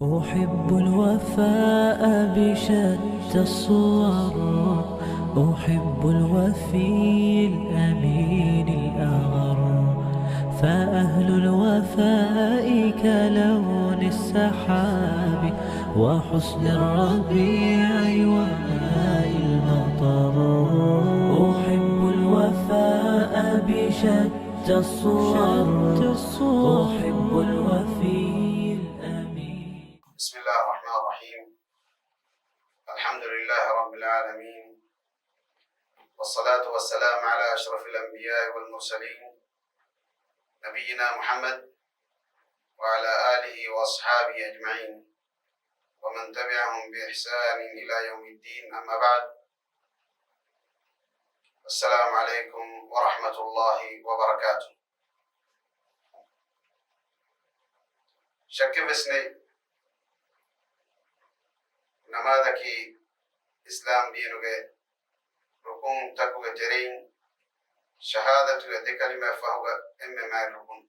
أحب الوفاء بشتى الصور، أحب الوفي الأمين الأغر، فأهل الوفاء كلون السحاب وحسن الربيع وماء المطر. أحب الوفاء بشتى الصور، أحب الوفي الأمين. بسم الله الرحمن الرحيم. الحمد لله رب العالمين، والصلاة والسلام على أشرف الأنبياء والمرسلين نبينا محمد وعلى آله وأصحابه أجمعين ومن تبعهم بإحسان إلى يوم الدين، أما بعد. السلام عليكم ورحمة الله وبركاته. شك بسني نماذج إسلام دينك ركون تكو جرين شهادة دي كلمة فهو ما الركون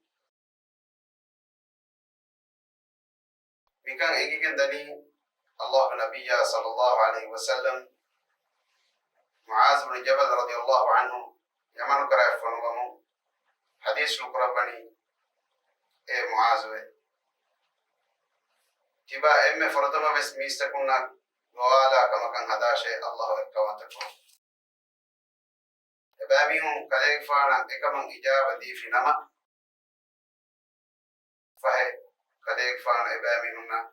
بكان إيجي كندني الله نبي صلى الله عليه وسلم معاذ بن جبل رضي الله عنه يمن كراف فنومو حديث القرباني معاذ تبا فرطما بس ميستكونا ووالا كما كان هداشي الله كما تكون باميهم كليك فانا كمان إجابة دي في نما فهي كليك فانا باميهم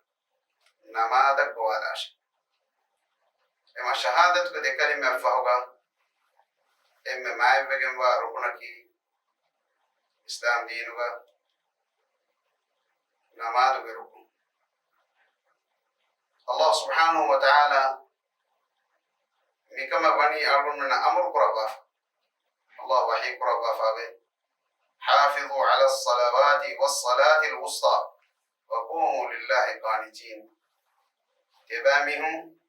نماذج ووالاش إما شهادة كده كلمة فهوغا إما ما يبغين وركنكي إسلام دينوغا نماذج ركن الله سبحانه وتعالى مكما بني أرون من أمر قربا الله وحي قربا فابي حافظوا على الصلوات والصلاة الوسطى وقوموا لله قانتين تبامهم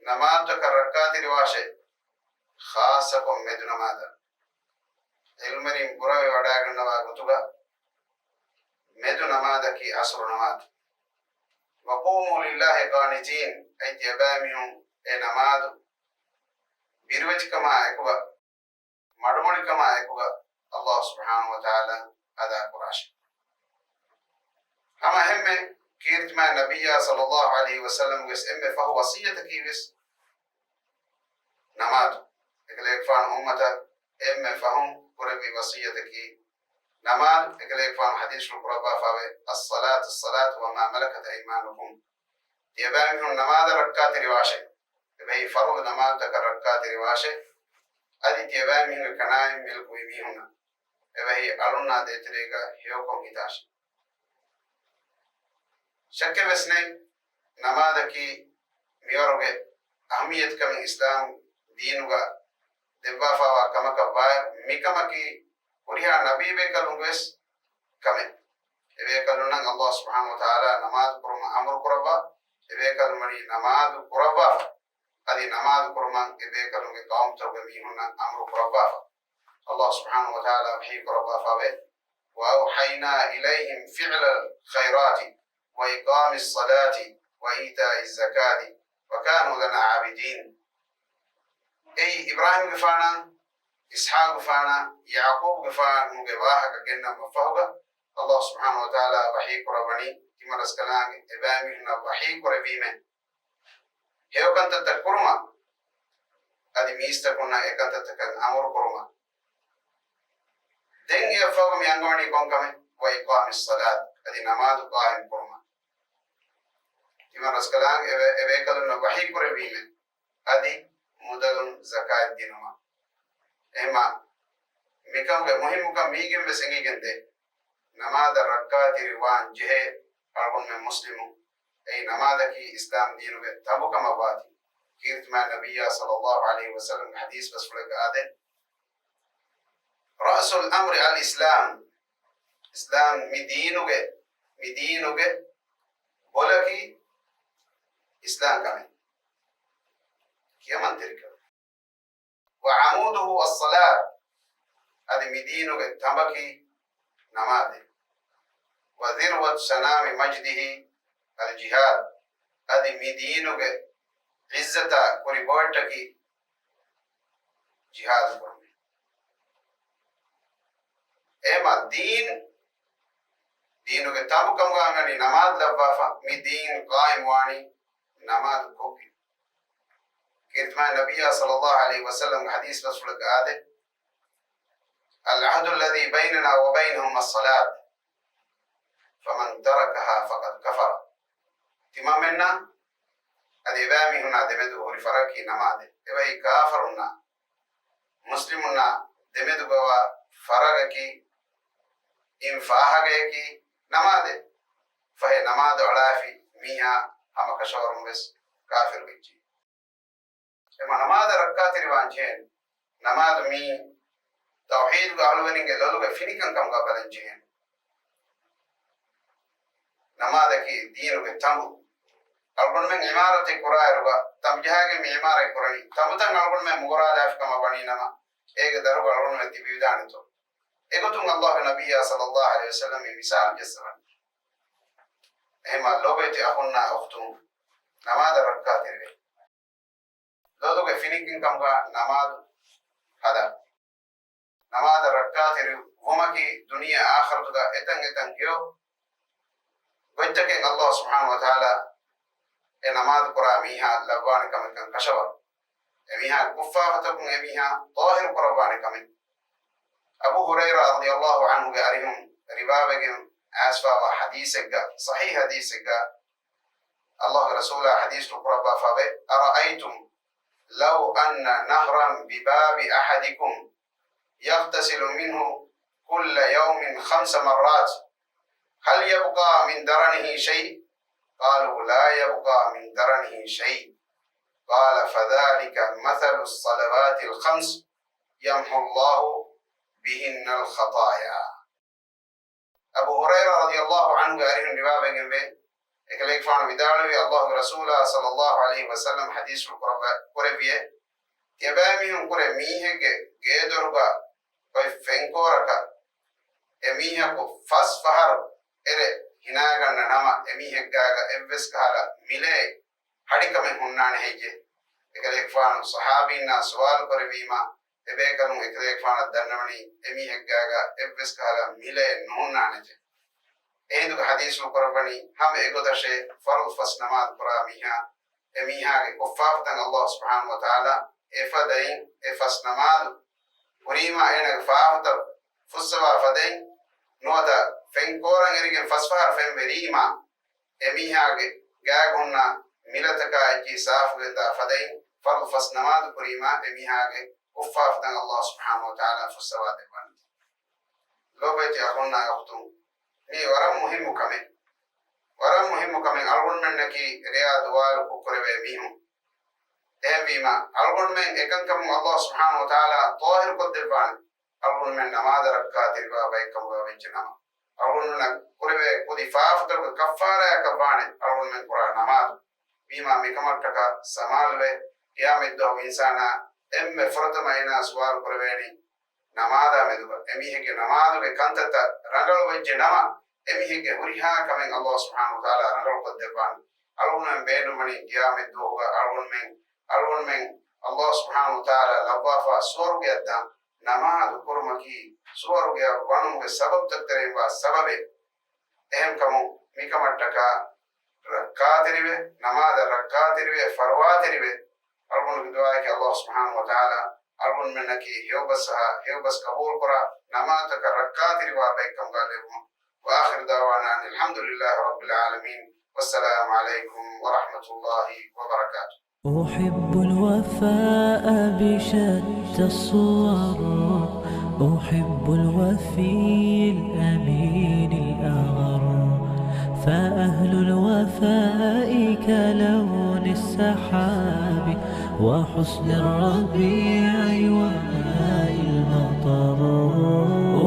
نماذج كركات رواشي خاصكم مدن ماذا علمرين براوي وداغن نواغتوغا مدن ماذا كي أسر نماذج وقوموا لله قانتين أي تبامهم نماذج بيروج كما أكوا مدمر كما أكوا الله سبحانه وتعالى هذا قراش أما هم كيرت ما النبي صلى الله عليه وسلم ويس فهو وصية كيبس نماذج إكليك فان أمتا فهم قربي وصية كي نماذج إكليك فان حديث القربة فاوي الصلاة وما ملكت أيمانكم يبامهم نماذج ركات رواشي بهي فرض نماذج ركات رواشي أدي تيبامهم كنايم ملكويميهنا بهي ألونا دي تريقا هيوكم إتاش شك بسني نماذج ميورغي أهمية كم إسلام دينوغا دبا فاوا كما كبا ميكما كي وريها نبي بكالونغس كمن بكالونان الله سبحانه وتعالى نماذج قرم أمر قربا بكالوني نماذج قربا أدي نماذج قرمان بكالونغ قوم ترغميهنا أمر قربا الله سبحانه وتعالى وحي قربا فاوي وأوحينا إليهم فعل الخيرات وإقام الصلاة وإيتاء الزكاة وكانوا لنا عابدين. أي إبراهيم غفانا إسحاق غفانا يعقوب غفانا مغباها كجنة مفهوغا الله سبحانه وتعالى وحي قرباني تمرس كلام إبامهنا وحي قربيمن هيو كانت تذكرما أدي ميستكونا إكانت تكن أمر قرما دين يفهم يانغوني كونكمه وإقام الصلاة أدي نماذ قائم قرما تمرس كلام إبكالنا وحي قربيمن أدي مدلون زكاة دينما إما ميكام مهم كم ميجم بسنجي جنده نماذ ركعات روان جه أربعون من مسلمون أي نماذج إسلام دينه تابو كما باتي كيرت مع النبي صلى الله عليه وسلم حديث بس فلك آده رأس الأمر الإسلام إسلام مدينه بولكي إسلام كمان كيمان تركه وعموده الصلاة هذه مدينه تنبكي نماذج وذروة سنام مجده الجهاد أدي مدينك عزة كوري بورتكي جهاد كوري إما دينك تام كم غاني نماز لبافا مدين قائم واني نماز كوكي كما النبي صلى الله عليه وسلم حديث رسول الله العهد الذي بيننا وبينهم الصلاة فمن تركها فقد كفر تمامنا أدبامي هنا دمدو رفرقي نماذج إبهي كافرنا مسلمنا دمدو بوا فرقكي إنفاهكي نماذج فهي نماذج علافي ميها هم كشور بس كافر بيجي إما نماذج ركاتي روانجين نماذج مي توحيد قالوا لولو فينيكن كم قبلنجين نماذج دينو بتمو أقول من عمارة قرآن ربا تم جهاز من عمارة قرآن تم تان أقول من مقرآن لاف كما بني نما إيه درو أقول من تبيدان تو إيه تون الله النبي صلى الله عليه وسلم مثال جسمان هم لو بيت أخونا أختون نماذج ركعت ربي لو كفينيكين كم كا نماذج هذا نماذج ركعت ربي هما كي دنيا آخر تدا إتن كيو بيتك الله سبحانه وتعالى نماذج قرآن ميها لبان كم كان كشوا ميها كفار تكون ميها طاهر قربان كم أبو هريرة رضي الله عنه قارهم ربابهم أسفا وحديثك صحيح حديثك الله رسوله حديث قربا فبي أرأيتم لو أن نهرا بباب أحدكم يغتسل منه كل يوم 5 مرات هل يبقى من درنه شيء؟ قالوا لا يبقى من درنه شيء. قال فذلك مثل الصلوات ال5 يمحو الله بهن الخطايا. أبو هريرة رضي الله عنه قال ربابه جنبه إكليك فانو بدالوي الله رسوله صلى الله عليه وسلم حديث القرآن يباميهم قرآن ميه جيدرغا كوي فنكوركا اميه كو فاس فهر إره هناغا ننما اميه غاغا امبس كالا ميلي حديكم هنان هيجي إكليك فانو صحابينا سوال قربيما إبيكالون إكليك فانا دنمني اميه غاغا امبس كالا ميلي نهنان هيجي إهدو حديث القرآن هم إغدشي فرض فاس نماذ قرآميها اميها كفافتن الله سبحانه وتعالى إفدين إفاس نماذ وريما إنك فافتر فسوا فدين نوتا فنكورن إريكن فسفار فن بريما اميها غاغونا ملتكا إجي صاف غدا فدين فرض فاس نماذ وريما اميها كفافتن الله سبحانه وتعالى فسوا دبان لو بيتي أخونا أختم ni waram muhimu kame algon men naki riyad wal ko korebe mihum evima algon men ekan kam Allah subhanahu wa ta'ala tahir ko dirban algon men namaz rakka dirba bay kam wa benchna algon men korebe ko difaf tar kafara kabane algon men qur'an namaz bima mikamataka samalwe qiyamid do insana emme fratama ina suwal korebeni namada meduga emihege namadu be kantata rangal wajje nama emihege huriha kamen Allah subhanahu wa ta'ala rangal qadban alun benu mani qiyamit doga alun men Allah subhanahu wa ta'ala lawafa surga da namadu kurmaki surga wanu be sabab taktere wa sababe ehem kamu mikamataka rakatirive namada rakatirive farwatirive alun du'a ke Allah subhanahu wa ta'ala أرون منك هيوبس قبول قرا نماتك ركات ربابكم غالبهم وآخر دعوانا الحمد لله رب العالمين والسلام عليكم ورحمة الله وبركاته. أحب الوفاء بشتى الصور أحب الوفي الأمين الأغر فأهل الوفاء كلون السحاب وحسن الربيع وماء المطر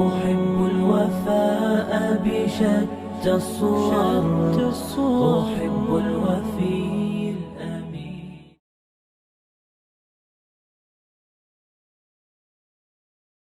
أحب الوفاء بشتى الصور أحب الوفي